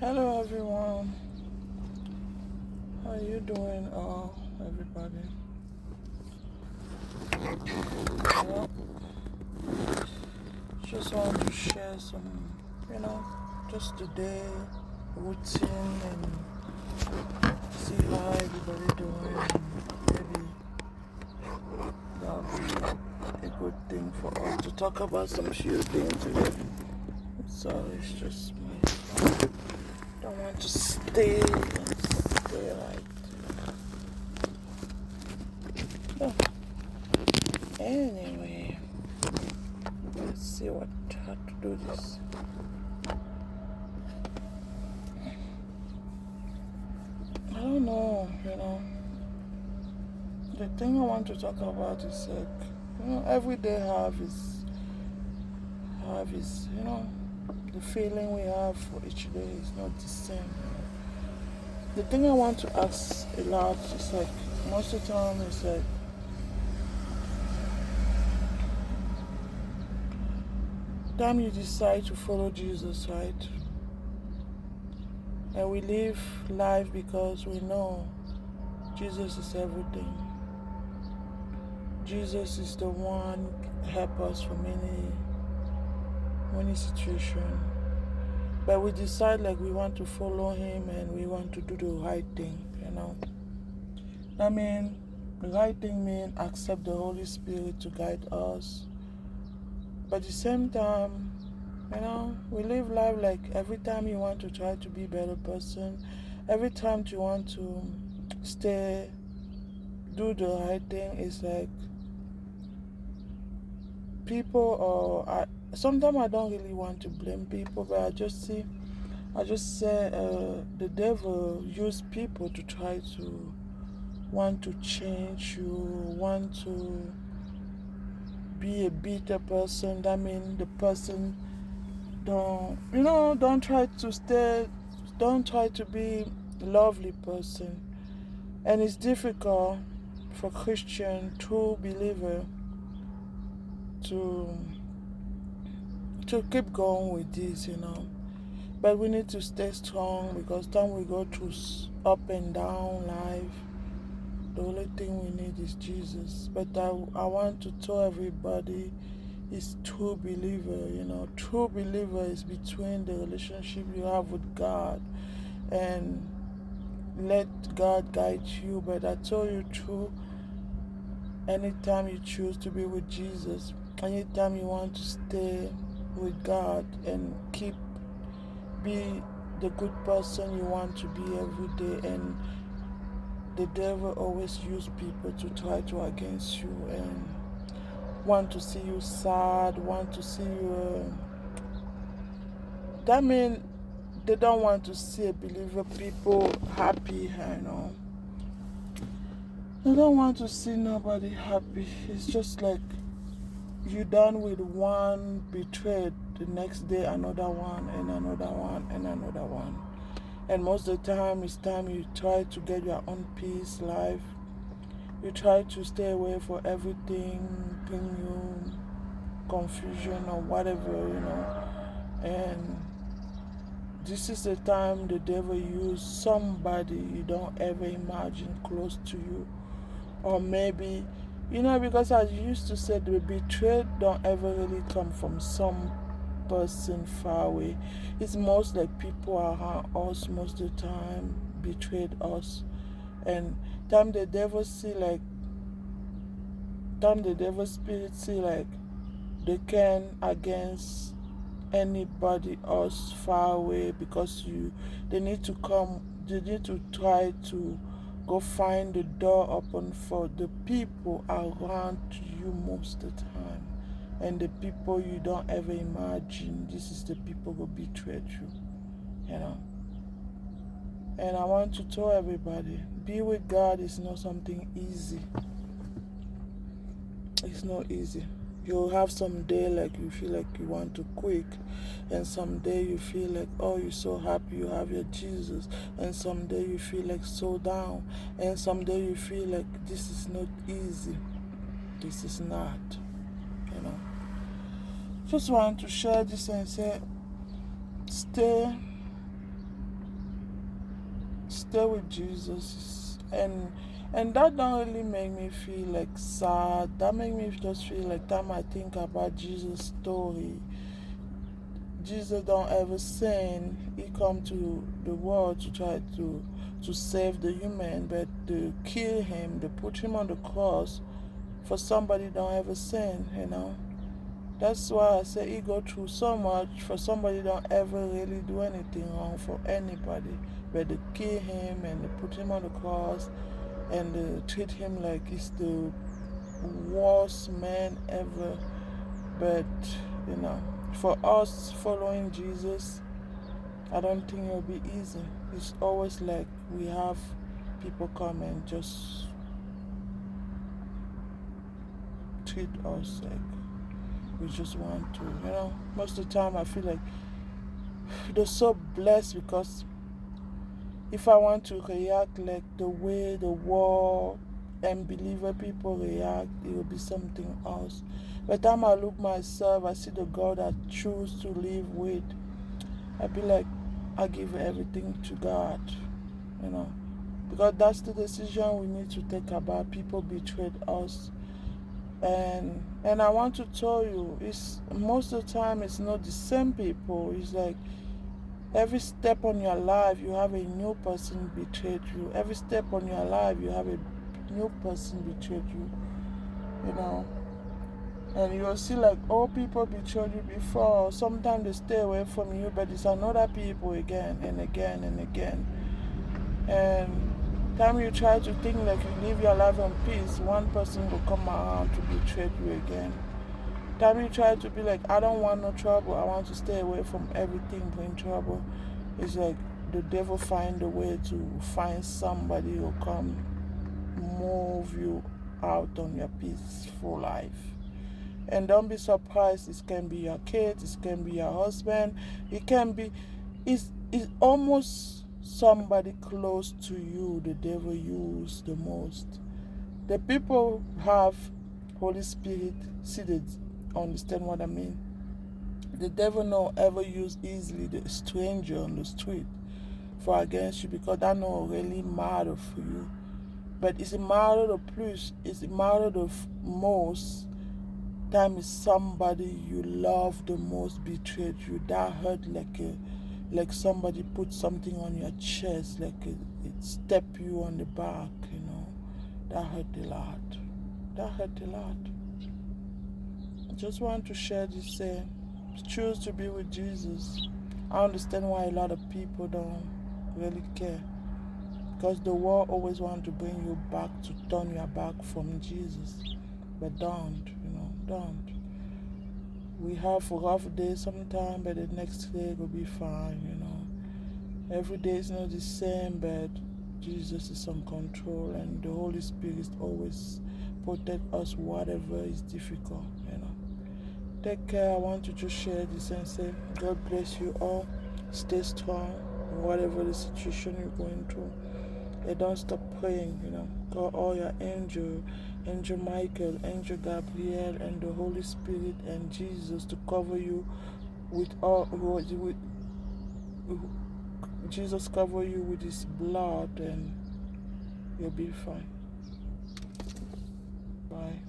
Hello everyone, how are you doing everybody? Well, just want to share some, you know, just today routine and see how everybody doing. Maybe that'll be a good thing for us to talk about some few things today. So it's just my don't want to stay like yeah. Anyway, let's see how to do this. I don't know, the thing I want to talk about is like, every day have is, the feeling we have for each day is not the same. The thing I want to ask a lot is like, most of the time it's like, time you decide to follow Jesus, right? And we live life because we know Jesus is everything. Jesus is the one help us for many situations. But we decide like we want to follow him and we want to do the right thing. I mean, the right thing means accept the Holy Spirit to guide us. But at the same time, we live life like every time you want to try to be a better person, every time you want to do the right thing, it's like people sometimes I don't really want to blame people, but I just say the devil use people to try to want to change you, want to be a bitter person. That means the person don't try to be a lovely person. And it's difficult for Christian true believer to keep going with this. But we need to stay strong because time we go through up and down life, the only thing we need is Jesus. But I want to tell everybody is true believer. True believer is between the relationship you have with God and let God guide you. But I tell you true, anytime you choose to be with Jesus, anytime you want to stay with God and be the good person you want to be every day, and the devil always use people to try to against you and want to see you sad, want to see you that means they don't want to see a believer people happy. They don't want to see nobody happy. It's just like you done with one betrayed, the next day another one and another one and another one. And most of the time it's time you try to get your own peace life. You try to stay away for everything bring you confusion or whatever. And this is the time the devil use somebody you don't ever imagine close to you. Or maybe, because I used to say the betrayal don't ever really come from some person far away. It's most like people around us most of the time betrayed us. And time the devil spirit see like they can against anybody else far away because they need to try to go find the door open for the people around you most of the time, and the people you don't ever imagine, this is the people who betrayed you. And I want to tell everybody, be with God is not something easy. It's not easy. You'll have some day like you feel like you want to quit, and some day you feel like, oh, you're so happy you have your Jesus, and some day you feel like so down, and some day you feel like this is not easy. This is not. Just want to share this and say, stay stay with Jesus, and that don't really make me feel like sad. That make me just feel like time I think about Jesus' story. Jesus don't ever sin. He come to the world to try to save the human, but to kill him, to put him on the cross for somebody don't ever sin, you know. That's why I say he go through so much for somebody don't ever really do anything wrong for anybody, but they kill him and they put him on the cross and they treat him like he's the worst man ever. But you know, for us following Jesus, I don't think it'll be easy. It's always like we have people come and just treat us like we just want to, you know. Most of the time I feel like they're so blessed because if I want to react like the way the world and believer people react, it will be something else. By the time I look myself, I see the God I choose to live with, I be like, I give everything to God, you know. Because that's the decision we need to take about people betrayed us. And I want to tell you, it's most of the time it's not the same people. It's like every step on your life you have a new person betrayed you. Every step on your life you have a new person betrayed you. You know. And you'll see like all people betrayed you before. Sometimes they stay away from you, but it's another people again and again and again. And time you try to think like you live your life in peace, one person will come around to betray you again. Time you try to be like, I don't want no trouble, I want to stay away from everything bring trouble, it's like the devil find a way to find somebody who come move you out on your peaceful life. And don't be surprised, it can be your kids, it can be your husband, it can be, it's almost somebody close to you the devil use the most. The people have Holy Spirit, see they understand what I mean. The devil not ever use easily the stranger on the street for against you because that not really matter for you. But it's a matter the plus, it's a matter the most time is somebody you love the most betrayed you. That hurt like somebody put something on your chest, like it step you on the back, you know. That hurt a lot. That hurt a lot. I just want to share this. Choose to be with Jesus. I understand why a lot of people don't really care. Because the world always wants to bring you back, to turn your back from Jesus. But don't, you know, don't. We have a rough day sometimes, but the next day will be fine, you know. Every day is not the same, but Jesus is in control and the Holy Spirit always protect us whatever is difficult, you know. Take care. I want to just share this and say God bless you all. Stay strong in whatever the situation you're going through. And don't stop praying, you know. Call all your angel Michael, Angel Gabriel, and the Holy Spirit and Jesus to cover you with Jesus cover you with his blood and you'll be fine. Bye.